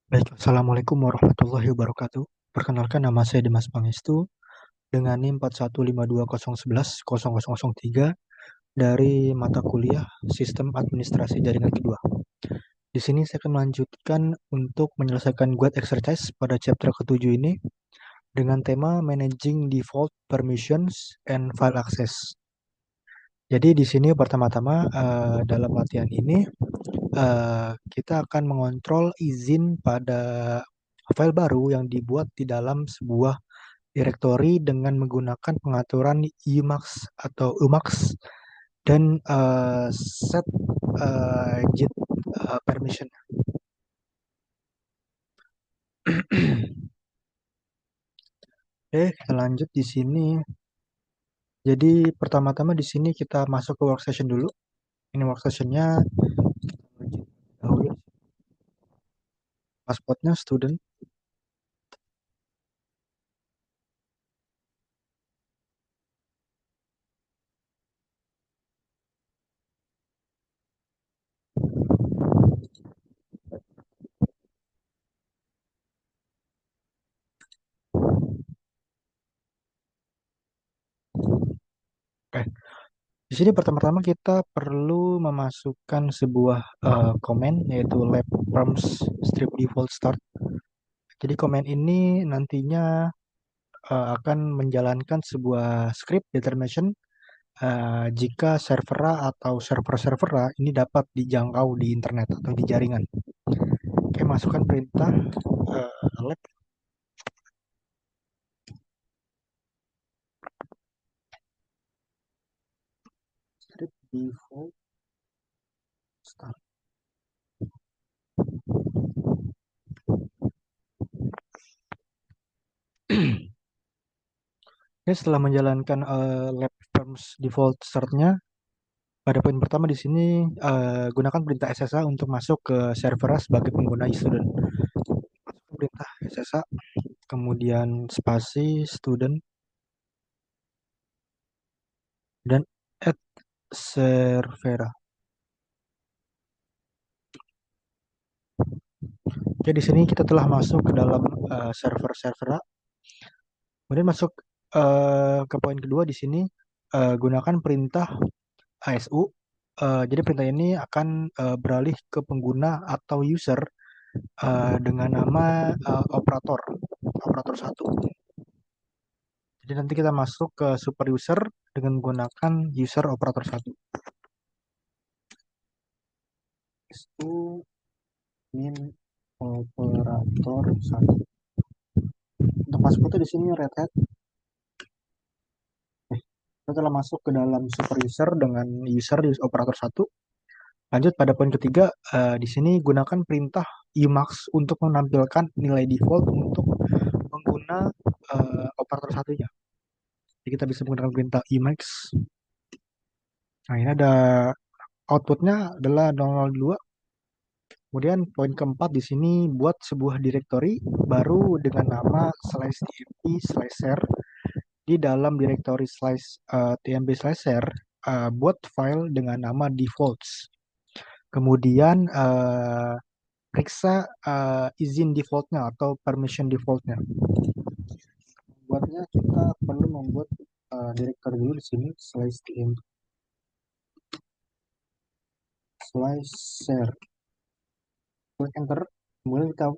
Baik, Assalamualaikum warahmatullahi wabarakatuh. Perkenalkan nama saya Dimas Pangestu dengan NIM 415201110003 dari mata kuliah Sistem Administrasi Jaringan Kedua. Di sini saya akan melanjutkan untuk menyelesaikan guide exercise pada chapter ketujuh ini dengan tema Managing Default Permissions and File Access. Jadi di sini pertama-tama dalam latihan ini kita akan mengontrol izin pada file baru yang dibuat di dalam sebuah directory dengan menggunakan pengaturan Emacs atau Emacs dan set git permission. Oke, kita lanjut di sini. Jadi pertama-tama di sini kita masuk ke workstation dulu. Ini workstation-nya dahulu. Password-nya student. Oke, di sini pertama-tama kita perlu memasukkan sebuah komen yaitu lab proms strip default start. Jadi komen ini nantinya akan menjalankan sebuah script determination jika servera atau server-servera ini dapat dijangkau di internet atau di jaringan. Oke, masukkan perintah lab script default start. Oke, setelah menjalankan lab firms default start-nya, pada poin pertama di sini gunakan perintah SSH untuk masuk ke server sebagai pengguna student. Perintah SSH, kemudian spasi student dan add servera. Oke, di sini kita telah masuk ke dalam server servera. Kemudian masuk ke poin kedua di sini gunakan perintah ASU. Jadi perintah ini akan beralih ke pengguna atau user dengan nama operator, operator satu. Jadi nanti kita masuk ke super user dengan menggunakan user operator satu. ASU min operator satu. Untuk passwordnya di sini Red Hat. Kita telah masuk ke dalam super user dengan user operator satu. Lanjut pada poin ketiga, di sini gunakan perintah Emacs untuk menampilkan nilai default untuk pengguna operator satunya. Jadi kita bisa menggunakan perintah Emacs. Nah, ini ada outputnya adalah 002. Kemudian poin keempat di sini buat sebuah directory baru dengan nama slash tmp slash share. Di dalam directory slash tmp slash share buat file dengan nama defaults. Kemudian periksa izin defaultnya atau permission defaultnya. Buatnya kita perlu membuat directory dulu di sini slash tmp slash share. Klik enter. Kemudian kita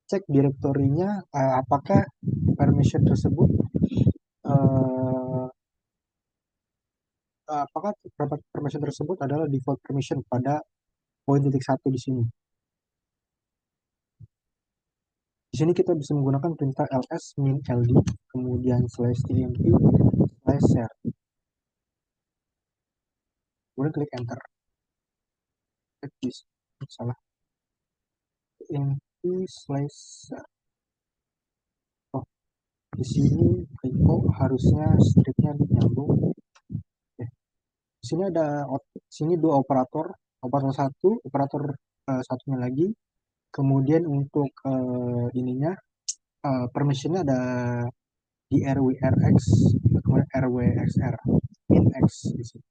cek direktorinya apakah permission tersebut uh, apakah permission tersebut adalah default permission pada poin titik satu di sini. Di sini kita bisa menggunakan perintah ls min ld kemudian slash tmp slash share. Kemudian klik enter. Salah. tmp slash share. Oh, di sini repo harusnya stripnya nyambung. Di sini ada sini dua operator, operator satu, operator satunya lagi. Kemudian untuk ininya permissionnya ada di RWRX, kemudian RWXR, min X di sini.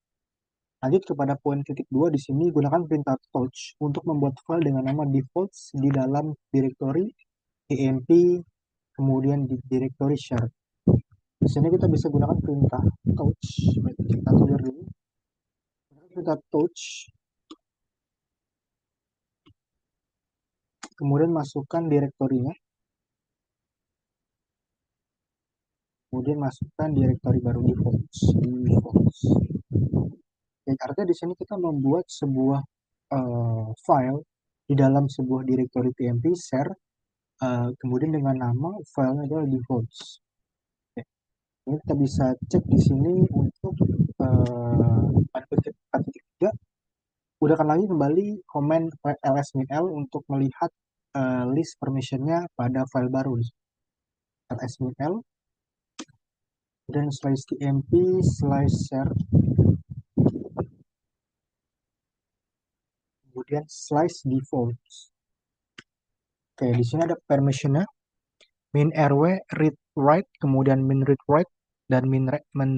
Lanjut kepada poin titik 2 di sini gunakan perintah touch untuk membuat file dengan nama defaults di dalam directory emp, kemudian di directory share. Di sini kita bisa gunakan perintah touch. Kita tulis dulu. Perintah touch, kemudian masukkan direktorinya, kemudian masukkan direktori baru defaults. Jadi artinya di sini kita membuat sebuah file di dalam sebuah direktori PMP share, kemudian dengan nama filenya adalah defaults. Oke. Ini kita bisa cek di sini untuk pada titik 4.3 gunakan lagi kembali komen ls-min-l untuk melihat list permissionnya pada file baru. ls-min-l dan slash tmp slash share, kemudian slash defaults. Oke, di sini ada permissionnya min rw read write, kemudian min read write dan min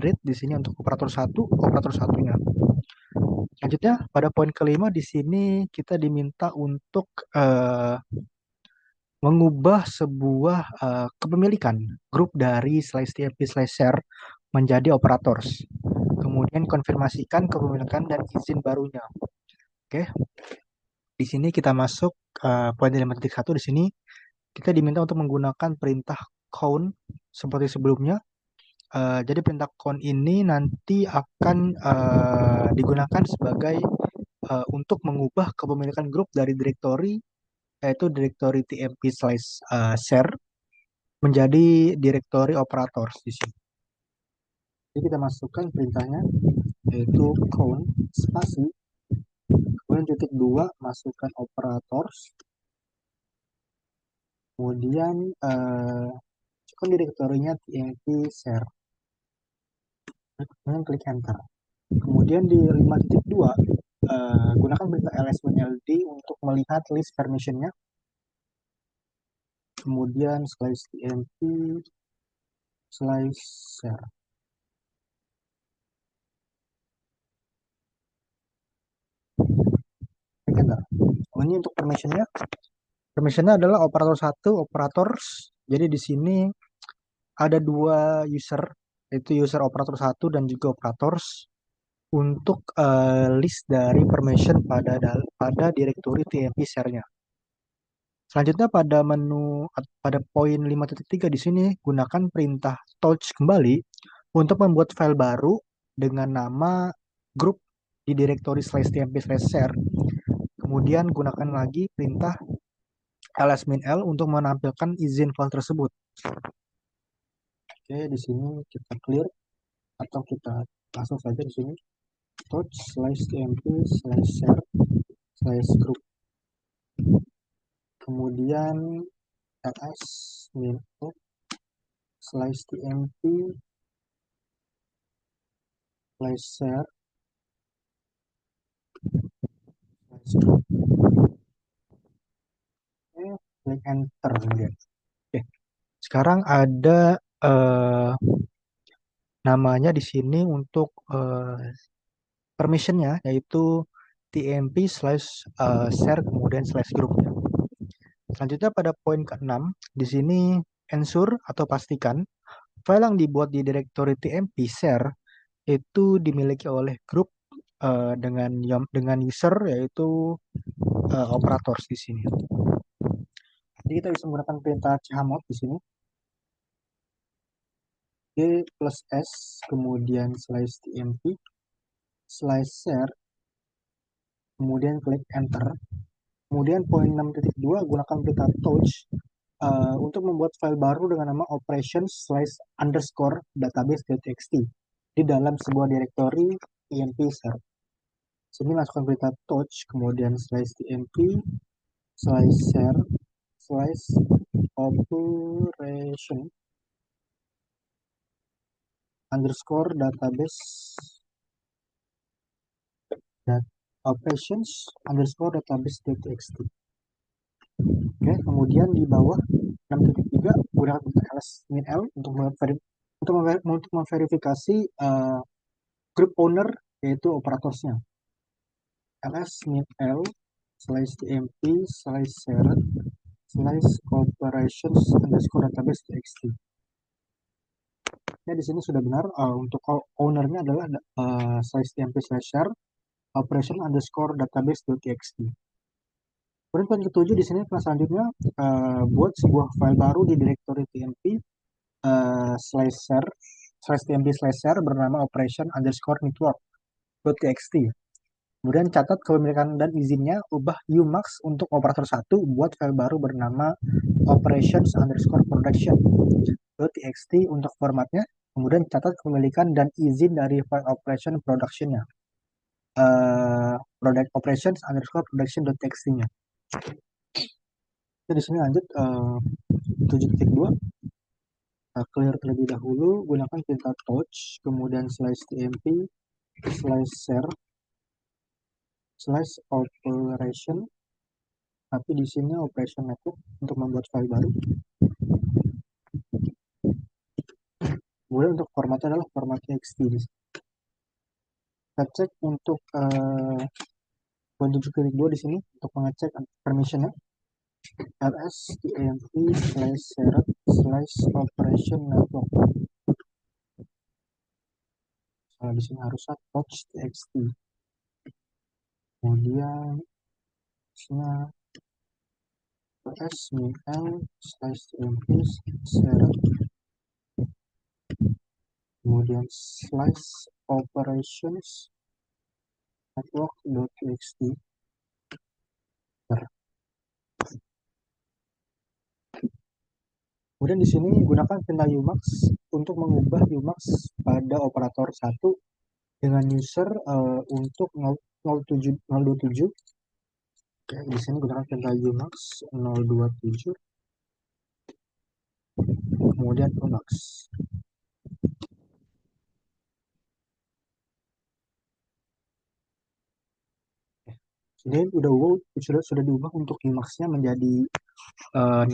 read di sini untuk operator satunya. Selanjutnya pada poin kelima di sini kita diminta untuk mengubah sebuah kepemilikan grup dari slash tmp slash share menjadi operators. Kemudian konfirmasikan kepemilikan dan izin barunya. Oke. Di sini kita masuk poin 5.1 di sini kita diminta untuk menggunakan perintah count seperti sebelumnya. Jadi perintah count ini nanti akan digunakan sebagai untuk mengubah kepemilikan grup dari direktori yaitu direktori tmp slash share menjadi direktori operators di sini. Jadi kita masukkan perintahnya yaitu count spasi, kemudian titik 2 masukkan operators, kemudian masukkan direktorinya tmp share, kemudian klik enter. Kemudian di 5.2 gunakan perintah ls-ld untuk melihat list permissionnya, kemudian slash tmp slash share. Ini untuk permissionnya. Permissionnya adalah operator 1, operators. Jadi di sini ada dua user, yaitu user operator 1 dan juga operators untuk list dari permission pada directory tmp share-nya. Selanjutnya pada poin 5.3 di sini gunakan perintah touch kembali untuk membuat file baru dengan nama group di direktori slash tmp slash share. Kemudian gunakan lagi perintah ls-min-l untuk menampilkan izin file tersebut. Oke, di sini kita clear atau kita langsung saja di sini touch slash tmp slash share slash group. Kemudian ls-min-l slash tmp slash share slash group. Klik enter kemudian. Oke. Sekarang ada namanya di sini untuk permissionnya yaitu tmp slash share kemudian slash groupnya. Selanjutnya pada poin ke-6 di sini ensure atau pastikan file yang dibuat di direktori tmp share itu dimiliki oleh grup dengan user yaitu operators di sini. Jadi kita bisa menggunakan perintah chmod di sini. G plus S kemudian slash tmp slash share kemudian klik enter. Kemudian poin 6.2 gunakan perintah touch untuk membuat file baru dengan nama operations/_database.txt di dalam sebuah direktori tmp share. Sini masukkan perintah touch kemudian slash tmp slash share slash operation underscore database operations underscore database.txt. Oke, kemudian di bawah 6.3 gunakan ls-min-l untuk memverifikasi group owner yaitu operatornya ls min l slash tmp slash seret slash operations underscore database txt. Ya, di sini sudah benar. Untuk ownernya adalah slash tmp slash share operation underscore database txt. Kemudian poin ketujuh di sini kelas selanjutnya, buat sebuah file baru di directory tmp slash share slash tmp slash share bernama operation underscore network txt. Kemudian catat kepemilikan dan izinnya, ubah Umax untuk operator satu, buat file baru bernama operations underscore production txt untuk formatnya. Kemudian catat kepemilikan dan izin dari file operation productionnya, product operations underscore production txt-nya. Jadi di sini lanjut 7.2, clear terlebih dahulu, gunakan perintah touch, kemudian slash tmp slash share slash operation, tapi di sini operation network untuk membuat file baru. Kemudian untuk formatnya adalah format txt. Kita cek untuk poin 7.2 di sini untuk mengecek permissionnya, ls tmp slash seret slash operation network. Di sini harusnya touch txt. Kemudian ls min l slash tmp seret, kemudian slash operations network.txt. Kemudian di sini gunakan perintah Umax untuk mengubah Umax pada operator 1 dengan user untuk 027. Oke, di sini gunakan perintah Umax 027, kemudian Umax. Ini sudah diubah untuk Umax-nya menjadi 00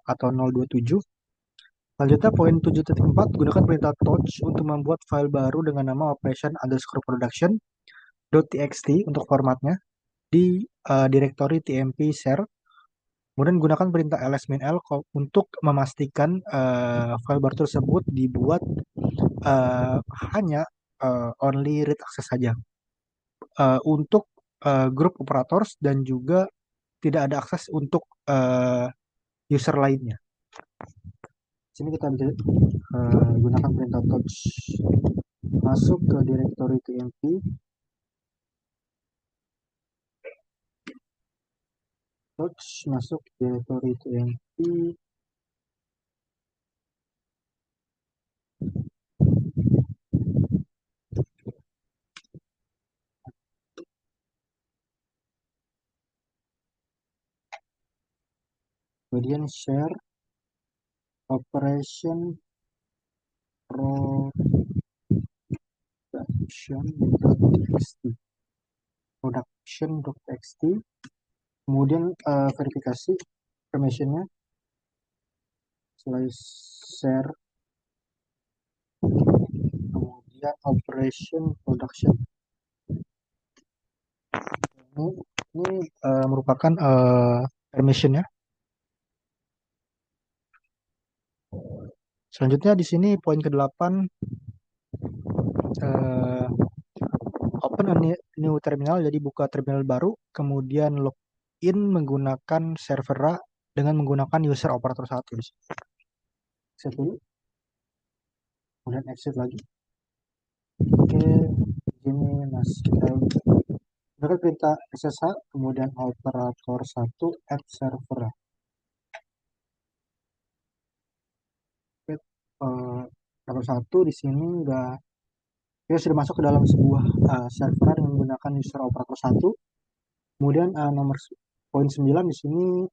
atau 027. Selanjutnya poin 7.4, gunakan perintah touch untuk membuat file baru dengan nama operation underscore production .txt untuk formatnya di directory tmp share. Kemudian gunakan perintah ls-l untuk memastikan file baru tersebut dibuat hanya only read access saja untuk grup operators dan juga tidak ada akses untuk user lainnya. Sini kita bisa gunakan perintah touch masuk ke directory tmp, touch masuk directory tmp, kemudian share operation production.txt, kemudian verifikasi permissionnya slash share, kemudian operation production. Ini merupakan permissionnya. Selanjutnya di sini poin ke-8, open a new terminal, jadi buka terminal baru, kemudian login menggunakan server dengan menggunakan user operator 1. Exit dulu, kemudian exit lagi. Oke, ini masuk kita perintah SSH, kemudian operator 1 add server. Operator 1 di sini kita sudah masuk ke dalam sebuah server dengan menggunakan user operator 1. Kemudian nomor poin 9 di sini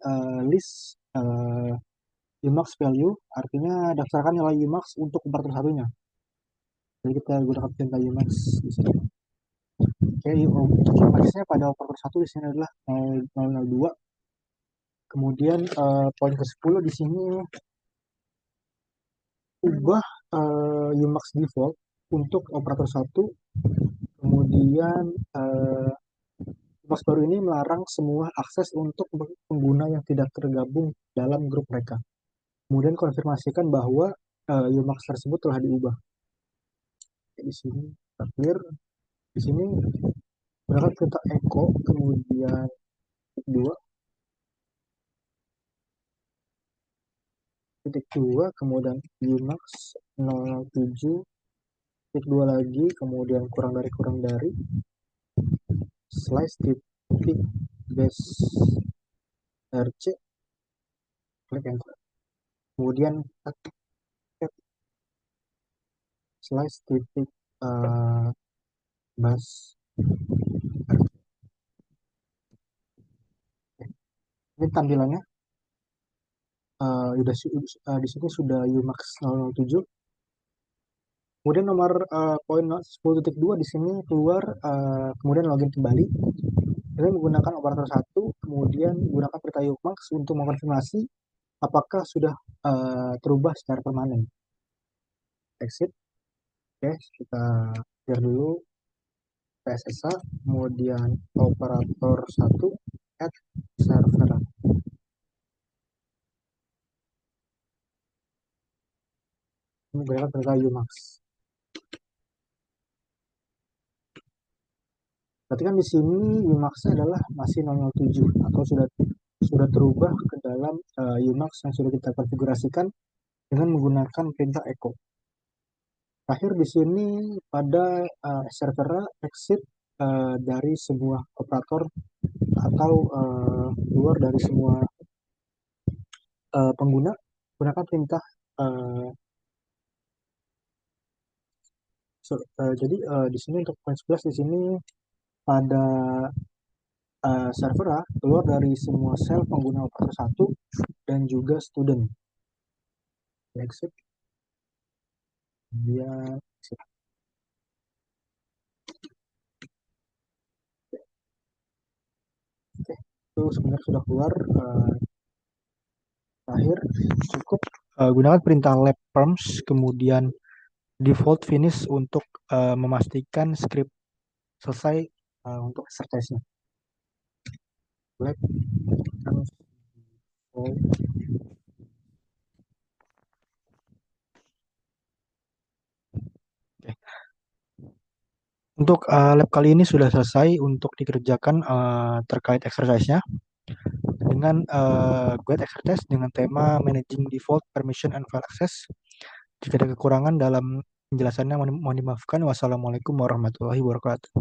list Umax value, artinya daftarkan nilai Umax untuk operator satunya. Jadi kita gunakan perintah Umax di sini. Oke, untuk Umax-nya pada operator 1 di sini adalah 002. Kemudian poin ke-10 di sini ubah Umax default untuk operator 1, kemudian Kemudian Box baru ini melarang semua akses untuk pengguna yang tidak tergabung dalam grup mereka. Kemudian konfirmasikan bahwa Umax tersebut telah diubah. Di sini clear. Di sini berangkat perintah echo, kemudian dua titik dua, kemudian Umax 007 titik dua lagi, kemudian kurang dari slice titik base rc, klik enter. Kemudian slice titik base. Ini tampilannya di sini sudah Umax 007. Kemudian nomor poin 10.2 di sini keluar, kemudian login kembali dengan menggunakan operator satu, kemudian gunakan perintah Umax untuk mengkonfirmasi apakah sudah terubah secara permanen. Exit. Oke, kita clear dulu PSSA, kemudian operator satu add server. Ini berangkat perintah Umax. Berarti kan di sini Umax-nya adalah masih 007 atau sudah terubah ke dalam Umax yang sudah kita konfigurasikan dengan menggunakan perintah echo. Terakhir di sini pada server exit dari semua operator atau keluar dari semua pengguna, gunakan perintah jadi di sini untuk poin 11 di sini pada server A keluar dari semua sel pengguna operator satu dan juga student. Exit. Dia exit. Oke, itu sebenarnya sudah keluar. Terakhir cukup gunakan perintah lab perms, kemudian default finish untuk memastikan script selesai untuk exercise-nya. Lab perms. Oke. Untuk lab kali ini sudah selesai untuk dikerjakan terkait exercise-nya dengan guide exercise dengan tema managing default permission and file access. Jika ada kekurangan dalam penjelasannya mohon dimaafkan. Wassalamualaikum warahmatullahi wabarakatuh.